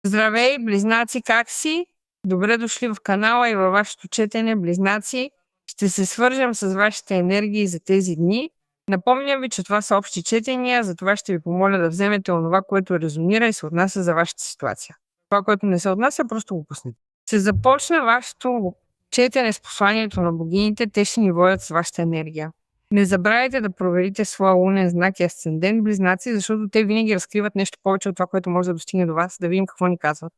Здравей, близнаци, как си? Добре дошли в канала и във вашето четене, близнаци. Ще се свържем с вашите енергии за тези дни. Напомням ви, че това са общи четения, затова ще ви помоля да вземете онова, което резонира и се отнася за вашата ситуация. Това, което не се отнася, просто го пуснете. Ще започна вашето четене с посланието на богините, те ще ни водят с вашата енергия. Не забравяйте да проверите своя лунен знак и асцендент, близнаци, защото те винаги разкриват нещо повече от това, което може да достигне до вас, да видим какво ни казват.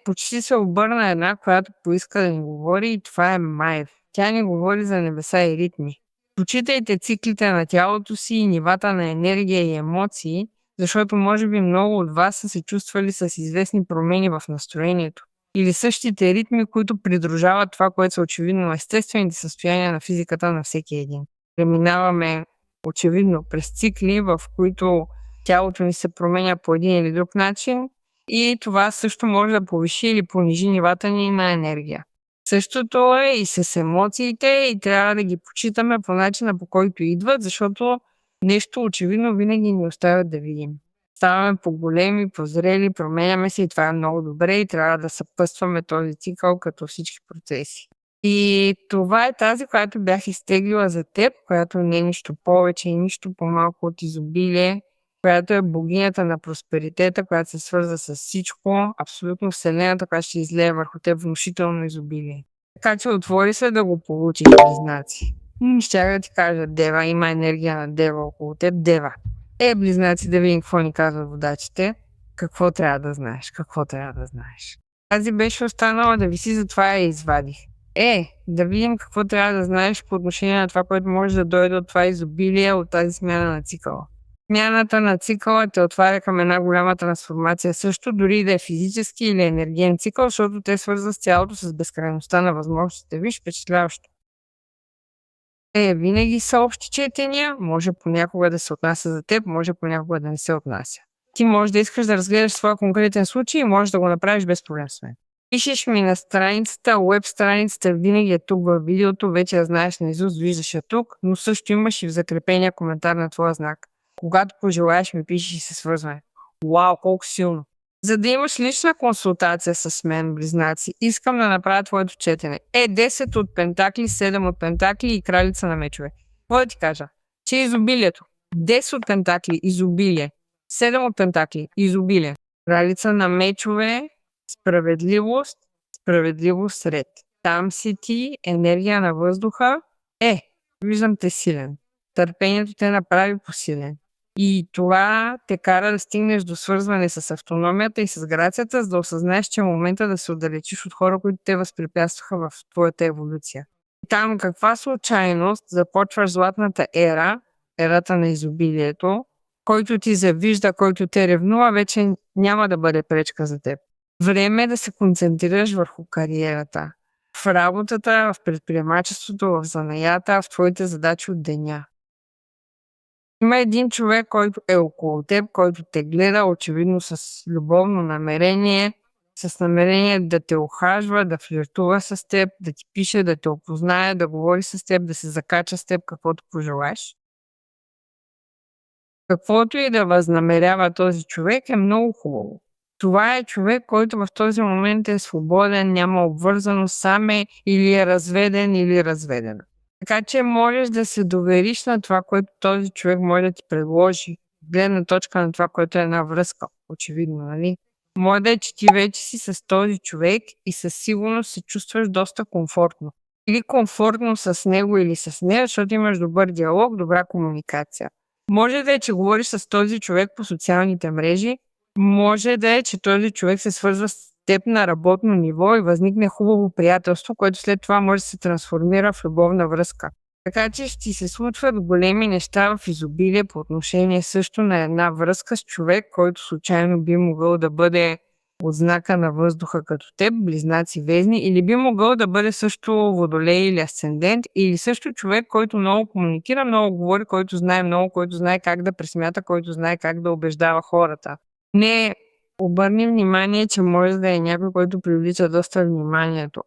Почти се обърна една, която поиска да ни говори, и това е Маев. Тя ни говори за небеса и ритми. Почитайте циклите на тялото си и нивата на енергия и емоции, защото може би много от вас са се чувствали с известни промени в настроението. Или същите ритми, които придружават това, което са очевидно естествените състояния на физиката на всеки един. Преминаваме очевидно през цикли, в които тялото ни се променя по един или друг начин и това също може да повиши или понижи нивата ни на енергия. Същото е и с емоциите и трябва да ги почитаме по начина, по който идват, защото нещо очевидно винаги ни оставят да видим. Ставаме по-големи, по-зрели, променяме се и това е много добре и трябва да съпътстваме този цикъл като всички процеси. И това е тази, която бях изтеглила за теб, която не е нищо повече и нищо по-малко от изобилие, която е богинята на просперитета, която се свърза с всичко, абсолютно Вселената, която ще излее върху теб внушително изобилие. Така че отвори се да го получиш, близнаци. Щях да ти кажа, Дева, има енергия на Дева около теб, Дева. Близнаци, да видим какво ни казват водачите. Какво трябва да знаеш, какво трябва да знаеш. Тази беше останала да виси, затова я извадих. Да видим какво трябва да знаеш по отношение на това, което може да дойде от това изобилие, от тази смяна на цикъла. Смяната на цикъла те отваря към една голяма трансформация също, дори да е физически или енергиен цикъл, защото те свързват с цялото с безкрайността на възможностите. Виж, впечатляващо. Винаги са общи четения, може понякога да се отнася за теб, може понякога да не се отнася. Ти може да искаш да разгледаш своя конкретен случай и можеш да го направиш без проблем с мен. Пишеш ми на страницата, уеб страницата винаги е тук във видеото, вече я знаеш наизуст, виждаш я тук, но също имаш и в закрепения коментар на твоя знак. Когато пожелаеш, ми пишеш и се свързваме. Вау, колко силно! За да имаш лична консултация с мен, близнаци, искам да направя твоето четене. 10 от пентакли, 7 от пентакли и кралица на мечове. Какво да ти кажа? Че изобилието. 10 от пентакли, изобилие. 7 от пентакли, изобилие. Кралица на мечове, справедливост, справедливост ред. Там си ти, енергия на въздуха. Виждам те силен. Търпението те направи посилен. И това те кара да стигнеш до свързване с автономията и с грацията, за да осъзнаеш, че е момента да се отдалечиш от хора, които те възпрепятстваха в твоята еволюция. Там каква случайност започваш златната ера, ерата на изобилието, който ти завижда, който те ревнува, вече няма да бъде пречка за теб. Време е да се концентрираш върху кариерата, в работата, в предприемачеството, в занаята, в твоите задачи от деня. Има един човек, който е около теб, който те гледа очевидно с любовно намерение, с намерение да те ухажва, да флиртува с теб, да ти пише, да те опознае, да говори с теб, да се закача с теб, каквото пожелаеш. Каквото и да възнамерява този човек е много хубаво. Това е човек, който в този момент е свободен, няма обвързаност, сам е или е разведен или разведена. Така че можеш да се довериш на това, което този човек може да ти предложи. Гледна точка на това, което е една връзка, очевидно, нали? Може да е, че ти вече си с този човек и със сигурност се чувстваш доста комфортно. Или комфортно с него или с нея, защото имаш добър диалог, добра комуникация. Може да е, че говориш с този човек по социалните мрежи, може да е, че този човек се свързва с теб на работно ниво и възникне хубаво приятелство, което след това може да се трансформира в любовна връзка. Така че ще се случват големи неща в изобилие по отношение също на една връзка с човек, който случайно би могъл да бъде от знака на въздуха като теб, близнаци, везни, или би могъл да бъде също водолей или асцендент, или също човек, който много комуникира, много говори, който знае много, който знае как да пресмята, който знае как да убеждава хората. Не обърни внимание, че може да е някой, който привлича доста вниманието.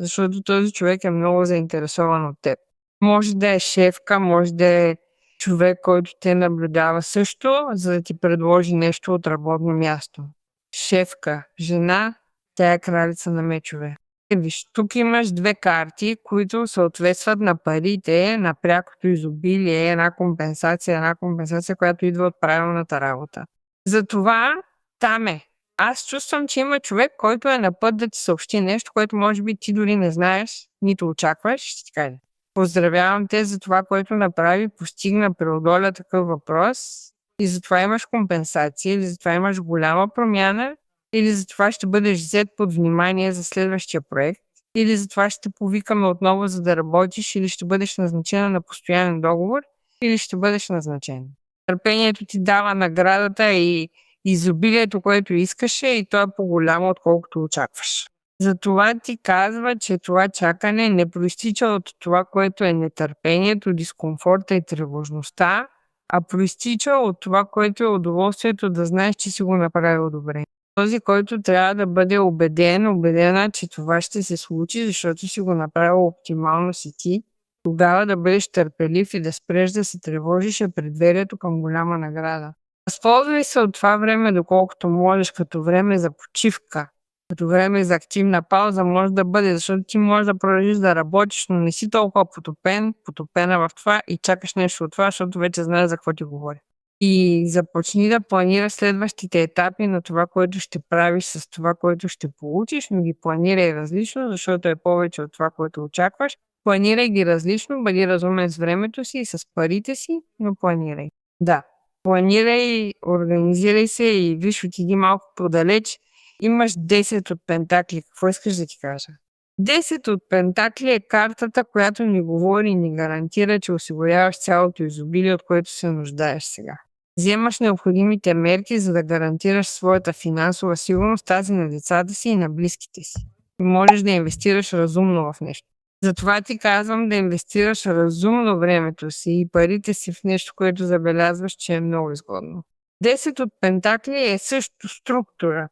Защото този човек е много заинтересован от теб. Може да е шефка, може да е човек, който те наблюдава също, за да ти предложи нещо от работно място. шефка, жена, тя е кралица на мечове. Виж, тук имаш две карти, които съответстват на парите, на прякото изобилие, една компенсация, която идва от правилната работа. Затова там е. Аз чувствам, че има човек, който е на път да ти съобщи нещо, което може би ти дори не знаеш, нито очакваш, ще ти кажа. Поздравявам те за това, което направи, постигна, преодоля такъв въпрос и затова имаш компенсация, или затова имаш голяма промяна, или затова ще бъдеш взет под внимание за следващия проект, или затова ще те повикаме отново за да работиш, или ще бъдеш назначена на постоянен договор, или ще бъдеш назначен. Търпението ти дава наградата и изобилието, което искаше, и то е по-голямо, отколкото очакваш. Затова ти казва, че това чакане не проистича от това, което е нетърпението, дискомфорта и тревожността, а проистича от това, което е удоволствието да знаеш, че си го направил добре. Този, който трябва да бъде убедена, че това ще се случи, защото си го направил оптимално си ти, тогава да бъдеш търпелив и да спреш да се тревожиш е предверието към голяма награда. Възползвай се от това време, доколкото можеш, като време за почивка, като време за активна пауза може да бъде, защото ти можеш да продължиш да работиш, но не си толкова потопена в това и чакаш нещо от това, защото вече знаеш за какво ти говоря. И започни да планираш следващите етапи на това, което ще правиш с това, което ще получиш, но ги планирай различно, защото е повече от това, което очакваш. Планирай ги различно, бъди разумен с времето си и с парите си, но планирай. Да, планирай, организирай се и виж, отиди малко подалеч. Имаш 10 от пентакли. Какво искаш да ти кажа? 10 от пентакли е картата, която ни говори и ни гарантира, че осигуряваш цялото изобилие, от което се нуждаеш сега. Вземаш необходимите мерки, за да гарантираш своята финансова сигурност, тази на децата си и на близките си. И можеш да инвестираш разумно в нещо. Затова ти казвам да инвестираш разумно времето си и парите си в нещо, което забелязваш, че е много изгодно. 10 от пентакли е също структура.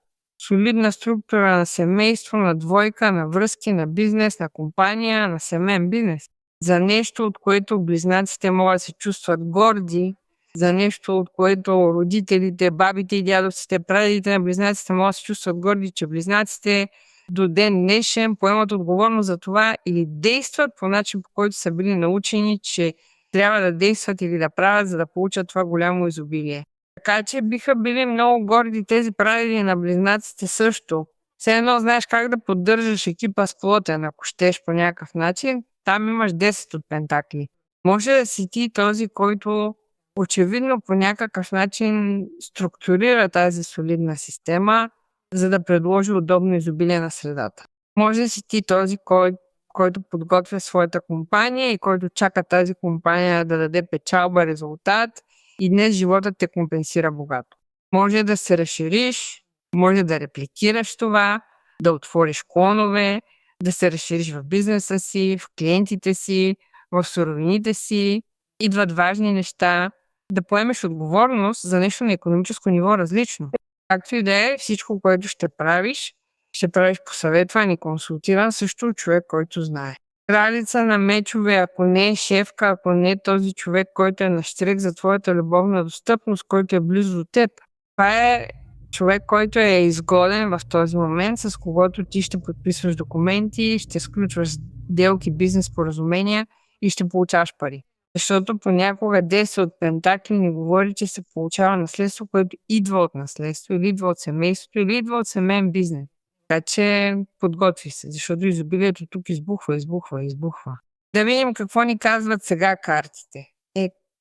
Солидна структура на семейство, на двойка, на връзки, на бизнес, на компания, на семейен бизнес. За нещо, от което близнаците могат да се чувстват горди, за нещо, от което родителите, бабите и дядовците, прадедите на близнаците могат да се чувстват горди, че близнаците до ден днешен поемат отговорност за това или действат по начин, по който са били научени, че трябва да действат или да правят, за да получат това голямо изобилие. Така че биха били много горди тези прадеди на близнаците също. Все едно знаеш как да поддържаш екипа сплотен, ако щеш по някакъв начин, там имаш 10 от пентакли. Може да си ти този, който очевидно по някакъв начин структурира тази солидна система, за да предложи удобно изобилие на средата. Може да си ти този, който подготвя своята компания и който чака тази компания да даде печалба, резултат и днес животът те компенсира богато. Може да се разшириш, може да репликираш това, да отвориш клонове, да се разшириш в бизнеса си, в клиентите си, в суровините си. Идват важни неща, да поемеш отговорност за нещо на икономическо ниво различно. Както и да е, всичко, което ще правиш посъветван и консултиран също човек, който знае. Кралица на мечове, ако не е шефка, ако не е този човек, който е нащрек за твоята любовна достъпност, който е близо до теб. Това е човек, който е изгоден в този момент, с когото ти ще подписваш документи, ще сключваш сделки, бизнес споразумения и ще получаваш пари. Защото понякога 10 от пентакли ни говори, че се получава наследство, което идва от наследство, или идва от семейството, или идва от семейен бизнес. Така че подготви се, защото изобилието тук избухва. Да видим какво ни казват сега картите.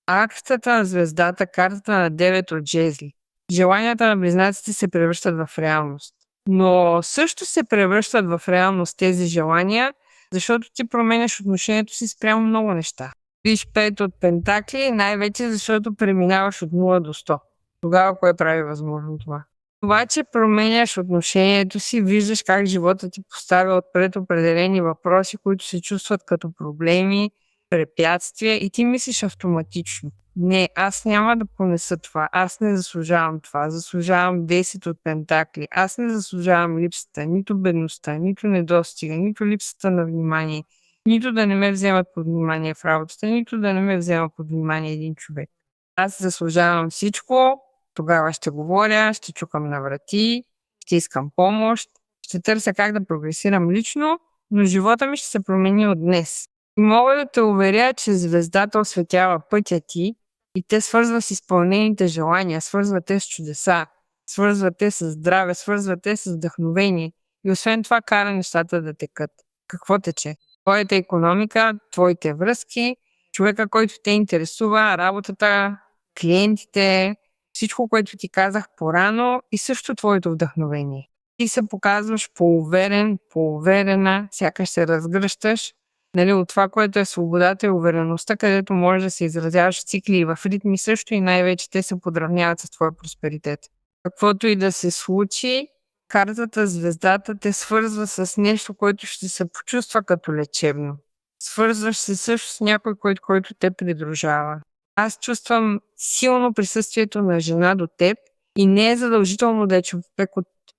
Картата на звездата, картата на 9 от жезли. Желанията на близнаците се превръщат в реалност. Но също се превръщат в реалност тези желания, защото ти променяш отношението си спрямо много неща. Виж 5 от пентакли, най-вече защото преминаваш от 0 до 100. Тогава кое прави възможно това? Това, че променяш отношението си, виждаш как живота ти поставя отпред определени въпроси, които се чувстват като проблеми, препятствия и ти мислиш автоматично. Не, аз няма да понеса това, аз не заслужавам това, заслужавам 10 от пентакли, аз не заслужавам липсата, нито бедността, нито недостига, нито липсата на внимание, нито да не ме вземат под внимание в работата, нито да не ме взема под внимание един човек. Аз заслужавам всичко, тогава ще говоря, ще чукам на врати ще искам помощ, ще търся как да прогресирам лично, но живота ми ще се промени от днес. И мога да те уверя, че звездата осветява пътя ти и те свързва с изпълнените желания, свързва те с чудеса, свързва те с здраве, свързва те с вдъхновение и освен това кара нещата да текат. Какво тече? Твоята икономика, твоите връзки, човека, който те интересува, работата, клиентите, всичко, което ти казах по-рано и също твоето вдъхновение. Ти се показваш по-уверен, по-уверена, сякаш се разгръщаш, нали, от това, което е свободата и увереността, където можеш да се изразяваш в цикли и в ритми също и най-вече те се подравняват с твоя просперитет. Каквото и да се случи, картата звездата те свързва с нещо, което ще се почувства като лечебно. Свързваш се също с някой, който те придружава. Аз чувствам силно присъствието на жена до теб и не е задължително да е човек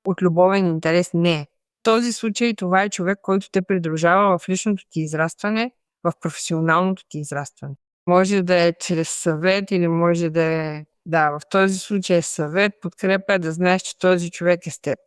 от любовен интерес, не. В този случай това е човек, който те придружава в личното ти израстване, в професионалното ти израстване. Може да е чрез съвет или може да е... Да, в този случай е съвет, подкрепа да знаеш, че този човек е с теб.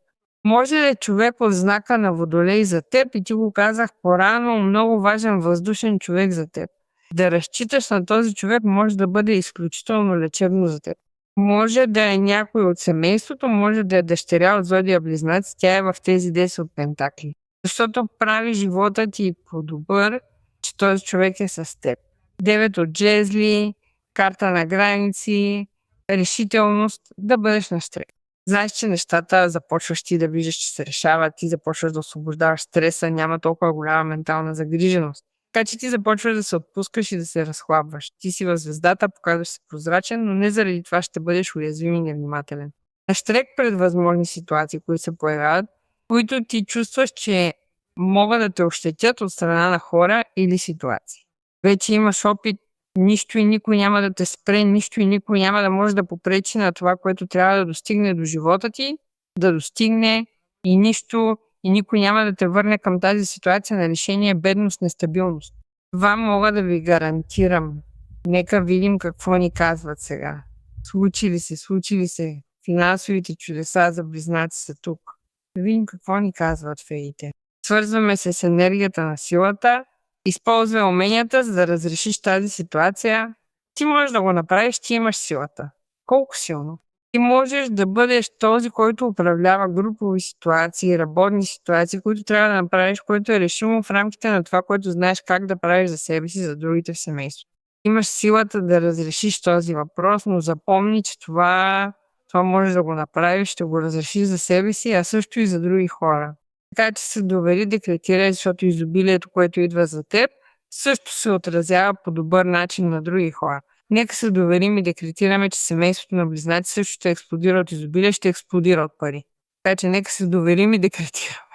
Може да е човек от знака на Водолей за теб и ти го казах по-рано, много важен въздушен човек за теб. Да разчиташ на този човек може да бъде изключително лечебно за теб. Може да е някой от семейството, може да е дъщеря от Зодия Близнаци, тя е в тези 10 от пентакли. Защото прави живота ти по-добър, че този човек е с теб. 9 от джезли, карта на граници, решителност, да бъдеш настрек. Знаеш, че нещата започваш ти да виждаш, че се решават, ти започваш да освобождаваш стреса, няма толкова голяма ментална загриженост. Така че ти започваш да се отпускаш и да се разхлабваш. Ти си в звездата, показваш се прозрачен, но не заради това ще бъдеш уязвим и невнимателен. Наштрек пред възможни ситуации, които се появяват, които ти чувстваш, че могат да те ощетят от страна на хора или ситуации. Вече имаш опит, нищо и никой няма да те спре, нищо и никой няма да може да попречи на това, което трябва да достигне до живота ти, да достигне и нищо и никой няма да те върне към тази ситуация на лишение, бедност, нестабилност. Това мога да ви гарантирам. Нека видим какво ни казват сега. Случи ли се. Финансовите чудеса за близнаци са тук. Да видим какво ни казват феите. Свързваме се с енергията на силата. Използвай уменията, за да разрешиш тази ситуация. Ти можеш да го направиш, ти имаш силата. Колко силно? Ти можеш да бъдеш този, който управлява групови ситуации, работни ситуации, които трябва да направиш, което е решимо в рамките на това, което знаеш как да правиш за себе си, за другите в семейството. Имаш силата да разрешиш този въпрос, но запомни, че това можеш да го направиш, ще го разрешиш за себе си, а също и за други хора. Така че се довери, декретирай, защото изобилието, което идва за теб, също се отразява по добър начин на други хора. Нека се доверим и декретираме, че семейството на близнаци също ще експлодира от изобилие, ще експлодира от пари. Така че нека се доверим и декретираме.